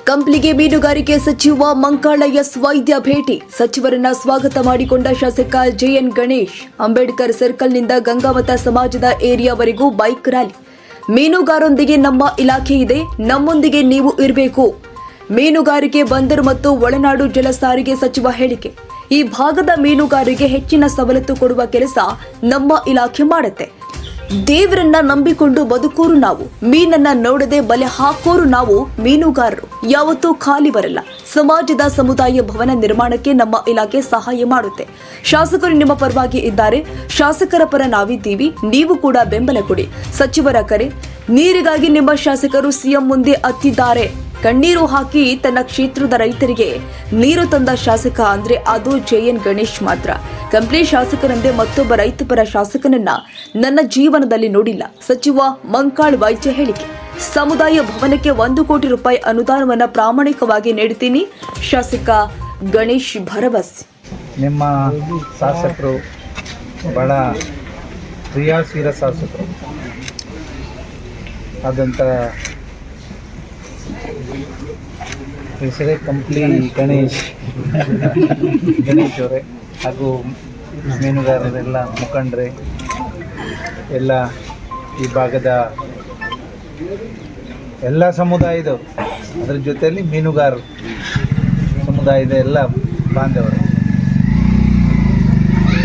ಕಂಪ್ಲಿಗೆ ಮೀನುಗಾರಿಕೆ ಸಚಿವ ಮಂಕಾಳ ಎಸ್ ವೈದ್ಯ ಭೇಟಿ. ಸಚಿವರನ್ನ ಸ್ವಾಗತ ಮಾಡಿಕೊಂಡ ಶಾಸಕ ಜೆಎನ್ ಗಣೇಶ್. ಅಂಬೇಡ್ಕರ್ ಸರ್ಕಲ್ನಿಂದ ಗಂಗಾವತ ಸಮಾಜದ ಏರಿಯಾವರೆಗೂ ಬೈಕ್ ರ್ಯಾಲಿ. ಮೀನುಗಾರರೊಂದಿಗೆ ನಮ್ಮ ಇಲಾಖೆ ಇದೆ, ನಮ್ಮೊಂದಿಗೆ ನೀವು ಇರಬೇಕು. ಮೀನುಗಾರಿಕೆ, ಬಂದರು ಮತ್ತು ಒಳನಾಡು ಜಲ ಸಾರಿಗೆ ಸಚಿವ ಹೇಳಿಕೆ. ಈ ಭಾಗದ ಮೀನುಗಾರರಿಗೆ ಹೆಚ್ಚಿನ ಸವಲತ್ತು ಕೊಡುವ ಕೆಲಸ ನಮ್ಮ ಇಲಾಖೆ ಮಾಡುತ್ತೆ. ದೇವರನ್ನ ನಂಬಿಕೊಂಡು ಬದುಕೋರು ನಾವು, ಮೀನನ್ನ ನೋಡದೆ ಬಲೆ ಹಾಕೋರು ನಾವು. ಮೀನುಗಾರರು ಯಾವತ್ತೂ ಖಾಲಿ ಬರಲ್ಲ. ಸಮಾಜದ ಸಮುದಾಯ ಭವನ ನಿರ್ಮಾಣಕ್ಕೆ ನಮ್ಮ ಇಲಾಖೆ ಸಹಾಯ ಮಾಡುತ್ತೆ. ಶಾಸಕರು ನಿಮ್ಮ ಪರವಾಗಿ ಇದ್ದಾರೆ, ಶಾಸಕರ ಪರ ನಾವಿದ್ದೀವಿ, ನೀವು ಕೂಡ ಬೆಂಬಲ ಕೊಡಿ. ಸಚಿವರ ಕರೆ. ನೀರಿಗಾಗಿ ನಿಮ್ಮ ಶಾಸಕರು ಸಿಎಂ ಮುಂದೆ ಅತ್ತಿದ್ದಾರೆ. ಕಣ್ಣೀರು ಹಾಕಿ ತನ್ನ ಕ್ಷೇತ್ರದ ರೈತರಿಗೆ ನೀರು ತಂದ ಶಾಸಕ ಅಂದ್ರೆ ಅದು ಜೆಎನ್ ಗಣೇಶ್ ಮಾತ್ರ. ಕಂಪ್ಲಿ ಶಾಸಕರಂತೆ ಮತ್ತೊಬ್ಬ ರೈತಪರ ಶಾಸಕನನ್ನ ನನ್ನ ಜೀವನದಲ್ಲಿ ನೋಡಿಲ್ಲ. ಸಚಿವ ಮಂಕಾಳ್ ವೈದ್ಯ ಹೇಳಿಕೆ. ಸಮುದಾಯ ಭವನಕ್ಕೆ 1 ಕೋಟಿ ರೂಪಾಯಿ ಅನುದಾನವನ್ನ ಪ್ರಾಮಾಣಿಕವಾಗಿ ನೀಡುತ್ತೀನಿ, ಶಾಸಕ ಗಣೇಶ್ ಭರವಸೆ. ನಿಮ್ಮ ಶಾಸಕರು ಬಹಳ ಕ್ರಿಯಾಶೀಲ ಶಾಸಕರು ಆದಂಥ ಹೆಸರೇ ಕಂಪ್ಲಿ ಗಣೇಶ್ ಅವರೇ ಹಾಗೂ ಮೀನುಗಾರರೆಲ್ಲ ಮುಖಂಡರೇ, ಎಲ್ಲ ಈ ಭಾಗದ ಎಲ್ಲ ಸಮುದಾಯದವರು, ಅದರ ಜೊತೆಯಲ್ಲಿ ಮೀನುಗಾರರು ಸಮುದಾಯದ ಎಲ್ಲ ಬಾಂಧವರು,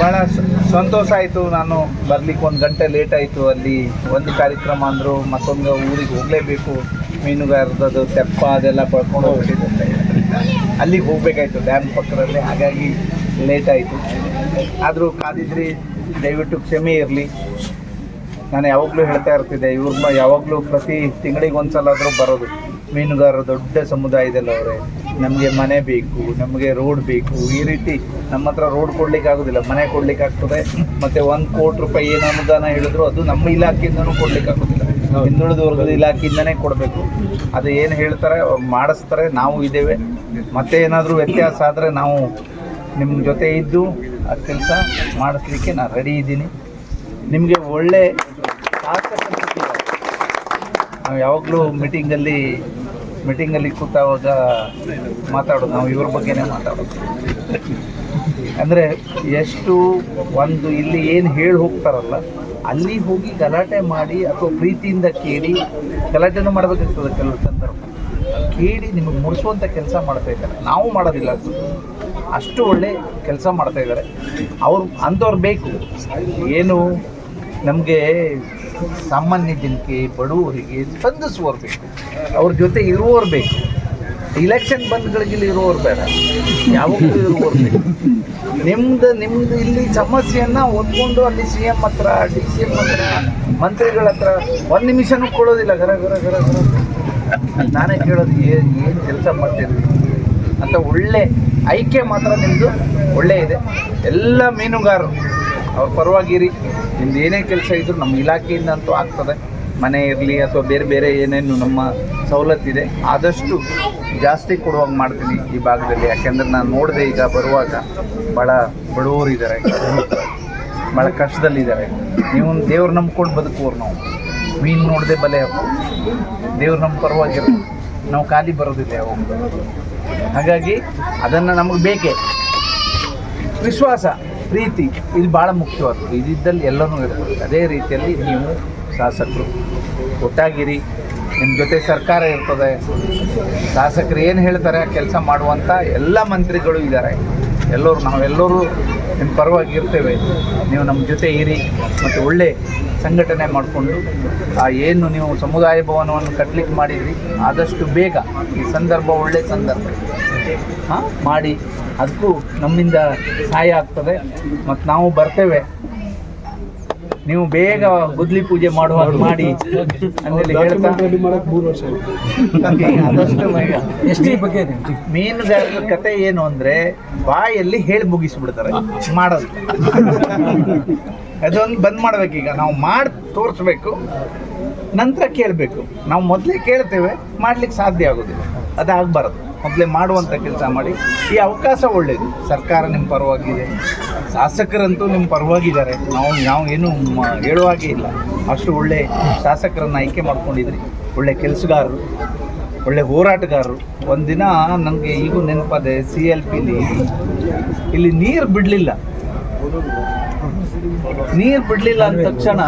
ಭಾಳ ಸಂತೋಷ ಆಯಿತು. ನಾನು ಬರಲಿಕ್ಕೆ 1 ಗಂಟೆ ಲೇಟ್ ಆಯಿತು. ಅಲ್ಲಿ ಒಂದು ಕಾರ್ಯಕ್ರಮ ಅಂದರು, ಮತ್ತೊಂದು ಊರಿಗೆ ಹೋಗಲೇಬೇಕು, ಮೀನುಗಾರದ್ದು ತೆಪ್ಪ ಅದೆಲ್ಲ ಪಡ್ಕೊಂಡು ಹೋಗ್ಬಿಟ್ಟಿದ್ದೆ. ಅಲ್ಲಿಗೆ ಹೋಗಬೇಕಾಯ್ತು ಡ್ಯಾಮ್ ಪಕ್ಕದಲ್ಲಿ, ಹಾಗಾಗಿ ಲೇಟ್ ಆಯಿತು. ಆದರೂ ಕಾದಿದ್ರಿ, ದಯವಿಟ್ಟು ಕ್ಷಮೆ ಇರಲಿ. ನಾನು ಯಾವಾಗಲೂ ಹೇಳ್ತಾ ಇರ್ತಿದ್ದೆ, ಇವ್ರನ್ನ ಯಾವಾಗಲೂ ಪ್ರತಿ ತಿಂಗಳಿಗೆ ಒಂದು ಸಲ ಆದರೂ ಬರೋದು. ಮೀನುಗಾರರು ದೊಡ್ಡ ಸಮುದಾಯದಲ್ಲಿ ಅವರೇ, ನಮಗೆ ಮನೆ ಬೇಕು, ನಮಗೆ ರೋಡ್ ಬೇಕು. ಈ ರೀತಿ ನಮ್ಮ ಹತ್ರ ರೋಡ್ ಕೊಡ್ಲಿಕ್ಕೆ ಆಗೋದಿಲ್ಲ, ಮನೆ ಕೊಡ್ಲಿಕ್ಕೆ ಆಗ್ತದೆ. ಮತ್ತು 1 ಕೋಟಿ ರೂಪಾಯಿ ಏನು ಅನುದಾನ ಹೇಳಿದ್ರು ಅದು ನಮ್ಮ ಇಲಾಖೆಯಿಂದನೂ ಕೊಡ್ಲಿಕ್ಕೆ ಆಗೋದಿಲ್ಲ, ಹಿಂದುಳಿದ ವರ್ಗದ ಇಲಾಖೆಯಿಂದನೇ ಕೊಡಬೇಕು. ಅದು ಏನು ಹೇಳ್ತಾರೆ ಅವ್ರು ಮಾಡಿಸ್ತಾರೆ, ನಾವು ಇದ್ದೇವೆ. ಮತ್ತೆ ಏನಾದರೂ ವ್ಯತ್ಯಾಸ ಆದರೆ ನಾವು ನಿಮ್ಮ ಜೊತೆ ಇದ್ದು ಆ ಕೆಲಸ ಮಾಡಿಸ್ಲಿಕ್ಕೆ ನಾನು ರೆಡಿ ಇದ್ದೀನಿ. ನಿಮಗೆ ಒಳ್ಳೆ ಶಾಸಕರು ಸಿಕ್ಕಿದ್ದಾರೆ. ನಾವು ಯಾವಾಗಲೂ ಮೀಟಿಂಗಲ್ಲಿ ಕೂತಾವಾಗ ಮಾತಾಡೋದು, ನಾವು ಇವ್ರ ಬಗ್ಗೆನೇ ಮಾತಾಡೋದು. ಅಂದರೆ ಎಷ್ಟು ಒಂದು ಇಲ್ಲಿ ಏನು ಹೇಳಿ ಹೋಗ್ತಾರಲ್ಲ, ಅಲ್ಲಿ ಹೋಗಿ ಗಲಾಟೆ ಮಾಡಿ ಅಥವಾ ಪ್ರೀತಿಯಿಂದ ಕೇಳಿ, ಗಲಾಟೆನೂ ಮಾಡಬೇಕಾಗ್ತದೆ ಕೆಲವು ಸಂದರ್ಭ, ಕೇಳಿ ನಿಮಗೆ ಮುಡಿಸುವಂಥ ಕೆಲಸ ಮಾಡ್ತಾ ಇದ್ದಾರೆ. ನಾವು ಮಾಡೋದಿಲ್ಲ, ಅಷ್ಟು ಒಳ್ಳೆ ಕೆಲಸ ಮಾಡ್ತಾ ಇದ್ದಾರೆ. ಅಂಥವ್ರು ಬೇಕು. ಏನು ನಮಗೆ ಸಾಮಾನ್ಯ ಜನಕ್ಕೆ, ಬಡವರಿಗೆ ಸ್ಪಂದಿಸುವವರು ಬೇಕು, ಅವ್ರ ಜೊತೆ ಇರುವವರು ಬೇಕು. ಇಲೆಕ್ಷನ್ ಬಂದ್ಗಳಿಗಿಲ್ಲಿ ಇರುವವರು ಬೇಡ, ಯಾವಾಗಲೂ ಇರುವವರು ಬೇಕು. ನಿಮ್ಮದು ಇಲ್ಲಿ ಸಮಸ್ಯೆಯನ್ನು ಹೊತ್ಕೊಂಡು ಅಲ್ಲಿ CM ಹತ್ರ, DCM ಹತ್ರ, ಮಂತ್ರಿಗಳ ಹತ್ರ 1 ನಿಮಿಷನೂ ಕೊಡೋದಿಲ್ಲ. ಗರ ಗರ ಗರ ಗರ ನಾನೇ ಕೇಳೋದು, ಏನು ಕೆಲಸ ಮಾಡ್ತಿದ್ವಿ ಅಂತ. ಒಳ್ಳೆ ಐಕ್ಯ ಮಾತ್ರ ನಿಮ್ಮದು ಒಳ್ಳೆ ಇದೆ. ಎಲ್ಲ ಮೀನುಗಾರರು ಅವ್ರ ಪರವಾಗಿರಿ. ನಿಮ್ದು ಏನೇ ಕೆಲಸ ಇದ್ದರೂ ನಮ್ಮ ಇಲಾಖೆಯಿಂದ ಅಂತೂ ಆಗ್ತದೆ. ಮನೆ ಇರಲಿ ಅಥವಾ ಬೇರೆ ಬೇರೆ ಏನೇನು ನಮ್ಮ ಸವಲತ್ತಿದೆ ಆದಷ್ಟು ಜಾಸ್ತಿ ಕೊಡುವಾಗ ಮಾಡ್ತೀನಿ ಈ ಭಾಗದಲ್ಲಿ. ಯಾಕೆಂದರೆ ನಾನು ನೋಡಿದೆ, ಈಗ ಬರುವಾಗ ಭಾಳ ಬಡವರಿದ್ದಾರೆ, ಭಾಳ ಕಷ್ಟದಲ್ಲಿದ್ದಾರೆ. ನೀವು ದೇವ್ರು ನಂಬ್ಕೊಂಡು ಬದುಕುವವ್ರು ನಾವು. ಮೀನು ನೋಡದೆ ಬಲೆ ಹಾಕೋ, ದೇವ್ರು ನಮ್ಮ ಪರವಾಗಿರೋದು, ನಾವು ಖಾಲಿ ಬರೋದಿಲ್ಲ ಯಾವಾಗ. ಹಾಗಾಗಿ ಅದನ್ನು ನಮಗೆ ಬೇಕೇ. ವಿಶ್ವಾಸ, ಪ್ರೀತಿ ಇದು ಭಾಳ ಮುಖ್ಯವಾದ್ದು. ಇದಿದ್ದಲ್ಲಿ ಎಲ್ಲನೂ ಇರ್ತದೆ. ಅದೇ ರೀತಿಯಲ್ಲಿ ನೀವು ಶಾಸಕರು ಒಟ್ಟಾಗಿರಿ, ನಿಮ್ಮ ಜೊತೆ ಸರ್ಕಾರ ಇರ್ತದೆ. ಶಾಸಕರು ಏನು ಹೇಳ್ತಾರೆ ಕೆಲಸ ಮಾಡುವಂಥ ಎಲ್ಲ ಮಂತ್ರಿಗಳು ಇದ್ದಾರೆ. ನಾವೆಲ್ಲರೂ ನಿಮ್ಮ ಪರವಾಗಿ ಇರ್ತೇವೆ. ನೀವು ನಮ್ಮ ಜೊತೆ ಇರಿ ಮತ್ತು ಒಳ್ಳೆ ಸಂಘಟನೆ ಮಾಡಿಕೊಂಡು ಏನು ನೀವು ಸಮುದಾಯ ಭವನವನ್ನು ಕಟ್ಟಲಿಕ್ಕೆ ಮಾಡಿದ್ರಿ, ಆದಷ್ಟು ಬೇಗ ಈ ಸಂದರ್ಭ ಒಳ್ಳೆ ಸಂದರ್ಭ ಮಾಡಿ. ಅದಕ್ಕೂ ನಮ್ಮಿಂದ ಸಹಾಯ ಆಗ್ತದೆ ಮತ್ತು ನಾವು ಬರ್ತೇವೆ. ನೀವು ಬೇಗ ಗುದ್ಲಿ ಪೂಜೆ ಮಾಡುವಾಗ ಮಾಡಿ ಅಂದೇಳಿ ಹೇಳ್ತಾ ಆದಷ್ಟು ಬೇಗ. ಮೀನುಗಾರರ ಕತೆ ಏನು ಅಂದರೆ, ಬಾಯಲ್ಲಿ ಹೇಳಿ ಮುಗಿಸ್ಬಿಡ್ತಾರೆ, ಮಾಡೋದು ಅದೊಂದು ಬಂದ್ ಮಾಡ್ಬೇಕೀಗ. ನಾವು ಮಾಡಿ ತೋರಿಸ್ಬೇಕು, ನಂತರ ಕೇಳಬೇಕು. ನಾವು ಮೊದಲೇ ಕೇಳ್ತೇವೆ, ಮಾಡ್ಲಿಕ್ಕೆ ಸಾಧ್ಯ ಆಗೋದಿಲ್ಲ. ಅದಾಗಬಾರ್ದು. ಮೊದಲೇ ಮಾಡುವಂಥ ಕೆಲಸ ಮಾಡಿ. ಈ ಅವಕಾಶ ಒಳ್ಳೆಯದು. ಸರ್ಕಾರ ನಿಮ್ಮ ಪರವಾಗಿದೆ, ಶಾಸಕರಂತೂ ನಿಮ್ಮ ಪರವಾಗಿದ್ದಾರೆ. ನಾವು ಏನು ಹೇಳುವಾಗೇ ಇಲ್ಲ. ಅಷ್ಟು ಒಳ್ಳೆ ಶಾಸಕರನ್ನು ಆಯ್ಕೆ ಮಾಡ್ಕೊಂಡಿದ್ರಿ, ಒಳ್ಳೆ ಕೆಲಸಗಾರರು. ಒಳ್ಳೆ ಹೋರಾಟಗಾರರು. ಒಂದಿನ ನನಗೆ ಈಗೂ ನೆನಪದೆ, CLPಲಿ ಇಲ್ಲಿ ನೀರು ಬಿಡಲಿಲ್ಲ ಅಂದ ತಕ್ಷಣ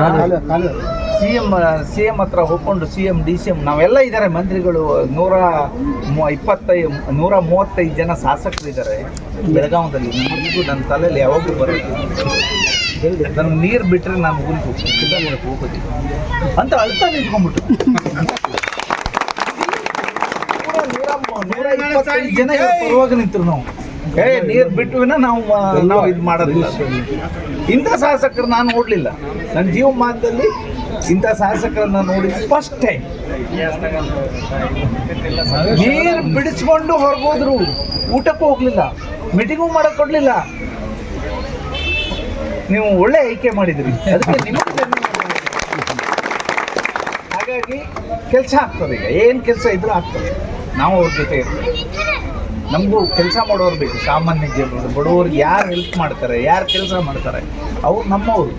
ಸಿ ಎಂ ಹತ್ರ ಹೋಗ್ಕೊಂಡು CM DCM ನಾವೆಲ್ಲ ಇದ್ದಾರೆ, ಮಂತ್ರಿಗಳು 135 ಜನ ಶಾಸಕರಿದ್ದಾರೆ ಬೆಳಗಾವದಲ್ಲಿ. ನನಗೂ ನನ್ನ ತಲೆಯಲ್ಲಿ ಯಾವಾಗಲೂ ಬರೋದು, ನನಗೆ ನೀರು ಬಿಟ್ಟರೆ ನಾನು ಊರಿಗೆ ಹೋಗೋದು ಅಂತ ಅಳ್ತಾ ನಿಂತ್ಕೊಂಡ್ಬಿಟ್ಟು. 125 ಜನ ಪರವಾಗಿ ನಿಂತರು. ನಾವು ನೀರು ಬಿಟ್ಟುವಿನ ನಾವು ಇದು ಮಾಡೋದಿಲ್ಲ. ಇಂಥ ಶಾಸಕರು ನಾನು ನೋಡಲಿಲ್ಲ ನನ್ನ ಜೀವಮಾನದಲ್ಲಿ. ಇಂಥ ಶಾಸಕರನ್ನ ನೋಡಿ ಫಸ್ಟ್ ಟೈಮ್ ನೀರು ಬಿಡಿಸ್ಕೊಂಡು ಹೊರಗೋದ್ರು, ಊಟಕ್ಕೂ ಹೋಗ್ಲಿಲ್ಲ, ಮೀಟಿಂಗು ಮಾಡಕ್ ಕೊಡ್ಲಿಲ್ಲ. ನೀವು ಒಳ್ಳೆ ಆಯ್ಕೆ ಮಾಡಿದ್ರಿ, ಅದಕ್ಕೆ ನಿಮಗೆ ಹಾಗಾಗಿ ಕೆಲಸ ಆಗ್ತದೆ. ಈಗ ಏನು ಕೆಲಸ ಇದ್ರೂ ಆಗ್ತದೆ, ನಾವು ಅವ್ರ ಜೊತೆ ಇರ್ತೀವಿ. ನಮಗೂ ಕೆಲಸ ಮಾಡೋರು ಬೇಕು, ಸಾಮಾನ್ಯ ಜನರು, ಬಡವರಿಗೆ ಯಾರು ಹೆಲ್ಪ್ ಮಾಡ್ತಾರೆ, ಯಾರು ಕೆಲಸ ಮಾಡ್ತಾರೆ ಅವ್ರು ನಮ್ಮವರು.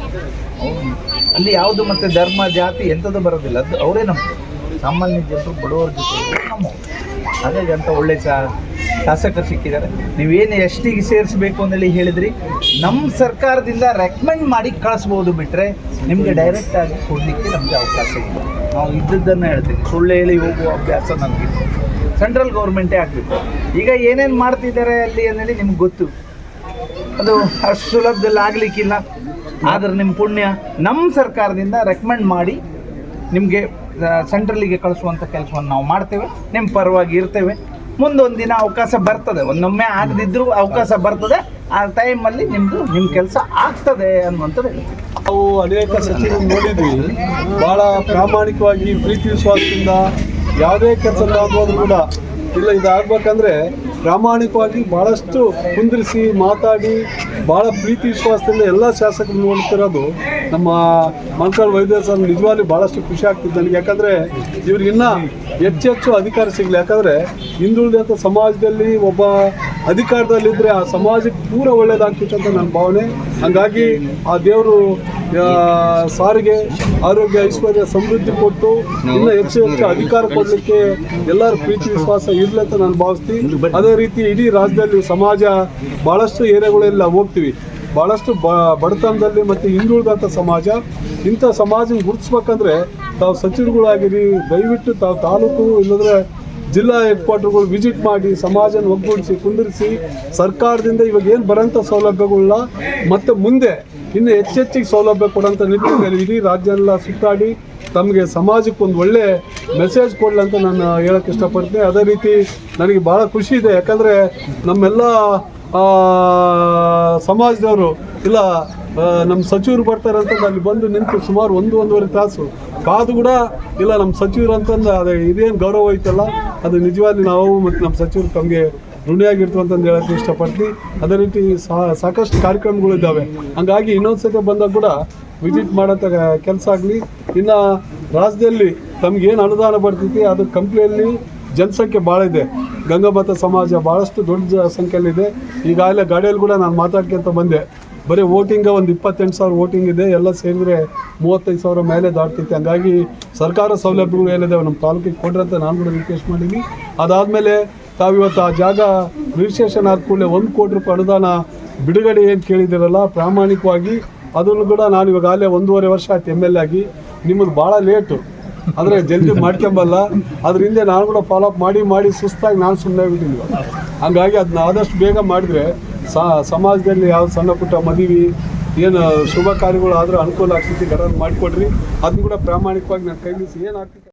ಅವ್ರು ಅಲ್ಲಿ ಯಾವುದು ಮತ್ತು ಧರ್ಮ ಜಾತಿ ಎಂಥದ್ದು ಬರೋದಿಲ್ಲ, ಅದು ಅವರೇ ನಮ್ಮ ಸಾಮಾನ್ಯ ಜನರು, ಬಡವರ ಜೊತೆ ನಮ್ಮವರು. ಹಾಗಾಗಿ ಅಂತ ಒಳ್ಳೆ ಶಾಸಕರು ಸಿಕ್ಕಿದ್ದಾರೆ. ನೀವೇನು ಎಷ್ಟಿಗೆ ಸೇರಿಸಬೇಕು ಅಂತೇಳಿ ಹೇಳಿದ್ರಿ, ನಮ್ಮ ಸರ್ಕಾರದಿಂದ ರೆಕಮೆಂಡ್ ಮಾಡಿ ಕಳಿಸ್ಬೋದು, ಬಿಟ್ಟರೆ ನಿಮಗೆ ಡೈರೆಕ್ಟಾಗಿ ಕೊಡಲಿಕ್ಕೆ ನಮಗೆ ಅವಕಾಶ ಇಲ್ಲ. ನಾವು ಇದ್ದದ್ದನ್ನು ಹೇಳ್ತೀವಿ, ಸುಳ್ಳು ಹೇಳಿ ಹೋಗುವ ಅಭ್ಯಾಸ ನಮಗಿದೆ. ಸೆಂಟ್ರಲ್ ಗೌರ್ಮೆಂಟೇ ಆಗಬೇಕು. ಈಗ ಏನೇನು ಮಾಡ್ತಿದ್ದಾರೆ ಅಲ್ಲಿ ಅಂತೇಳಿ ನಿಮ್ಗೆ ಗೊತ್ತು, ಅದು ಅಷ್ಟು ಸುಲಭದಲ್ಲಿ ಆಗಲಿಕ್ಕಿಲ್ಲ. ಆದರೆ ನಿಮ್ಮ ಪುಣ್ಯ, ನಮ್ಮ ಸರ್ಕಾರದಿಂದ ರೆಕಮೆಂಡ್ ಮಾಡಿ ನಿಮಗೆ ಸೆಂಟ್ರಲಿಗೆ ಕಳಿಸುವಂಥ ಕೆಲಸವನ್ನು ನಾವು ಮಾಡ್ತೇವೆ, ನಿಮ್ಮ ಪರವಾಗಿ ಇರ್ತೇವೆ. ಮುಂದೊಂದು ದಿನ ಅವಕಾಶ ಬರ್ತದೆ, ಒಂದೊಮ್ಮೆ ಆಗದಿದ್ದರೂ ಅವಕಾಶ ಬರ್ತದೆ. ಆ ಟೈಮಲ್ಲಿ ನಿಮ್ಮ ಕೆಲಸ ಆಗ್ತದೆ ಅನ್ನುವಂಥದ್ದು ಹೇಳ್ತೀವಿ. ನಾವು ಅನೇಕ ಸಚಿವರು ನೋಡಿದ್ವಿ, ಭಾಳ ಪ್ರಾಮಾಣಿಕವಾಗಿ ಪ್ರೀತಿ ವಿಶ್ವಾಸದಿಂದ ಯಾವುದೇ ಕೆಲಸ ಆಗೋದು ಕೂಡ ಇಲ್ಲ. ಇದಾಗಬೇಕಂದ್ರೆ ಪ್ರಾಮಾಣಿಕವಾಗಿ ಭಾಳಷ್ಟು ಕುಂದಿರಿಸಿ ಮಾತಾಡಿ ಭಾಳ ಪ್ರೀತಿ ವಿಶ್ವಾಸದಿಂದ ಎಲ್ಲ ಶಾಸಕರು ನೋಡ್ತಿರೋದು ನಮ್ಮ ಮಂಕಾಳ್ ವೈದ್ಯ ಸರ್. ನಿಜವಾಗ್ಲೂ ಭಾಳಷ್ಟು ಖುಷಿ ಆಗ್ತಿತ್ತು ನನಗೆ, ಯಾಕಂದರೆ ಇವ್ರಿಗೆ ಇನ್ನೂ ಹೆಚ್ಚೆಚ್ಚು ಅಧಿಕಾರ ಸಿಗಲಿ. ಯಾಕಂದರೆ ಹಿಂದುಳಿದಂಥ ಸಮಾಜದಲ್ಲಿ ಒಬ್ಬ ಅಧಿಕಾರದಲ್ಲಿದ್ದರೆ ಆ ಸಮಾಜಕ್ಕೆ ಪೂರ ಒಳ್ಳೆಯದಾಗ್ತಿತ್ತು ಅಂತ ನನ್ನ ಭಾವನೆ. ಹಾಗಾಗಿ ಆ ದೇವರು ಸಾರಿಗೆ, ಆರೋಗ್ಯ, ಐಶ್ವರ್ಯ, ಸಮೃದ್ಧಿ ಕೊಟ್ಟು ಇನ್ನೂ ಹೆಚ್ಚು ಅಧಿಕಾರ ಕೊಡಲಿಕ್ಕೆ ಎಲ್ಲರ ಪ್ರೀತಿ ವಿಶ್ವಾಸ ಇರಲಿ ಅಂತ ನಾನು ಭಾವಿಸ್ತೀನಿ. ಅದೇ ರೀತಿ ಇಡೀ ರಾಜ್ಯದಲ್ಲಿ ಸಮಾಜ ಭಾಳಷ್ಟು ಏರಿಯಾಗಳೆಲ್ಲ ಹೋಗ್ತೀವಿ, ಭಾಳಷ್ಟು ಬಡತನದಲ್ಲಿ ಮತ್ತು ಹಿಂದುಳಿದಂಥ ಸಮಾಜ. ಇಂಥ ಸಮಾಜ ಗುರುತಿಸ್ಬೇಕಂದ್ರೆ ತಾವು ಸಚಿವರುಗಳಾಗಿರಿ, ದಯವಿಟ್ಟು ತಾವು ತಾಲೂಕು ಇಲ್ಲಂದರೆ ಜಿಲ್ಲಾ ಹೆಡ್ ಕ್ವಾರ್ಟರ್ಗಳು ವಿಸಿಟ್ ಮಾಡಿ ಸಮಾಜನ ಒಗ್ಗೂಡಿಸಿ ಕುಂದಿರಿಸಿ ಸರ್ಕಾರದಿಂದ ಇವಾಗ ಏನು ಬರೋಂಥ ಸೌಲಭ್ಯಗಳನ್ನ ಮತ್ತು ಮುಂದೆ ಇನ್ನು ಹೆಚ್ಚೆಚ್ಚಿಗೆ ಸೌಲಭ್ಯ ಕೊಡೋಂಥ ನಿಟ್ಟಿನಲ್ಲಿ ಇಡೀ ರಾಜ್ಯ ಎಲ್ಲ ಸುತ್ತಾಡಿ ತಮಗೆ ಸಮಾಜಕ್ಕೆ ಒಂದು ಒಳ್ಳೆ ಮೆಸೇಜ್ ಕೊಡಲಿ ಅಂತ ನಾನು ಹೇಳೋಕ್ಕೆ ಇಷ್ಟಪಡ್ತೀನಿ. ಅದೇ ರೀತಿ ನನಗೆ ಭಾಳ ಖುಷಿ ಇದೆ, ಯಾಕಂದರೆ ನಮ್ಮೆಲ್ಲ ಸಮಾಜದವರು ಇಲ್ಲ ನಮ್ಮ ಸಚಿವರು ಬರ್ತಾರೆ ಅಂತ ಅಲ್ಲಿ ಬಂದು ನಿಂತು ಸುಮಾರು 1-1.5 ತಾಸು ಕಾದು ಕೂಡ ಇಲ್ಲ ನಮ್ಮ ಸಚಿವರು ಅಂತಂದು ಅದೇ ಇದೇನು ಗೌರವ ಐತಲ್ಲ, ಅದು ನಿಜವಾಗ್ಲೂ ನಾವು ಮತ್ತು ನಮ್ಮ ಸಚಿವರು ತಮಗೆ ಋಣಿಯಾಗಿರ್ತೀವಿ ಅಂತಂದು ಹೇಳೋಕ್ಕೆ ಇಷ್ಟಪಡ್ತೀನಿ. ಅದೇ ರೀತಿ ಸಾಕಷ್ಟು ಕಾರ್ಯಕ್ರಮಗಳಿದ್ದಾವೆ, ಹಂಗಾಗಿ ಇನ್ನೊಂದು ಸತಿ ಬಂದಾಗ ಕೂಡ ವಿಸಿಟ್ ಮಾಡೋಂಥ ಕೆಲಸ ಆಗಲಿ. ಇನ್ನು ರಾಜ್ಯದಲ್ಲಿ ತಮಗೇನು ಅನುದಾನ ಬರ್ತೈತಿ ಅದು ಕಂಪ್ನಿಯಲ್ಲಿ ಜನಸಂಖ್ಯೆ ಭಾಳ ಇದೆ, ಗಂಗಾಮತ ಸಮಾಜ ಭಾಳಷ್ಟು ದೊಡ್ಡ ಸಂಖ್ಯೆಯಲ್ಲಿದೆ. ಈಗಾಗಲೇ ಗಾಡಿಯಲ್ಲಿ ಕೂಡ ನಾನು ಮಾತಾಡ್ಕೊಂತ ಬಂದೆ, ಬರೀ ವೋಟಿಂಗ್ ಒಂದು 28,000 ವೋಟಿಂಗ್ ಇದೆ, ಎಲ್ಲ ಸೇರಿದ್ರೆ 35,000 ಮೇಲೆ ದಾಟ್ತೈತೆ. ಹಂಗಾಗಿ ಸರ್ಕಾರ ಸೌಲಭ್ಯಗಳು ಏನಿದ್ದಾವೆ ನಮ್ಮ ತಾಲೂಕಿಗೆ ಕೊಡ್ರಿ ಅಂತ ನಾನು ಕೂಡ ರಿಕ್ವೆಸ್ಟ್ ಮಾಡೀನಿ. ಅದಾದಮೇಲೆ ತಾವಿವತ್ತು ಆ ಜಾಗ ರಿಜಿಸ್ಟ್ರೇಷನ್ ಆದ ಕೂಡಲೇ 1 ಕೋಟಿ ರೂಪಾಯಿ ಅನುದಾನ ಬಿಡುಗಡೆ ಏನು ಕೇಳಿದ್ದೀರಲ್ಲ, ಪ್ರಾಮಾಣಿಕವಾಗಿ ಅದನ್ನು ಕೂಡ ನಾನು ಇವಾಗಲೇ 1.5 ವರ್ಷ ಆಯ್ತು MLA ಆಗಿ. ನಿಮ್ಮದು ಭಾಳ ಲೇಟು, ಅಂದರೆ ಜಲ್ದಿ ಮಾಡ್ಕೊಂಬಲ್ಲ. ಅದ್ರ ಹಿಂದೆ ನಾನು ಕೂಡ ಫಾಲೋಅಪ್ ಮಾಡಿ ಸುಸ್ತಾಗಿ ನಾನು ಸುಮ್ಮನೆ ಬಿಟ್ಟಿದ್ವಿ. ಹಂಗಾಗಿ ಅದನ್ನ ಆದಷ್ಟು ಬೇಗ ಮಾಡಿದ್ರೆ ಸಮಾಜದಲ್ಲಿ ಯಾವ ಸಣ್ಣ ಪುಟ್ಟ ಮದುವೆ ಏನು ಶುಭ ಕಾರ್ಯಗಳು ಆದರೂ ಅನುಕೂಲ ಆಗ್ತೈತಿ, ಗರನ್ ಮಾಡಿಕೊಡ್ರಿ. ಅದನ್ನ ಕೂಡ ಪ್ರಾಮಾಣಿಕವಾಗಿ ನಾನು ಕೈಲಿಸಿ ಏನಾಗ್ತೈತಿ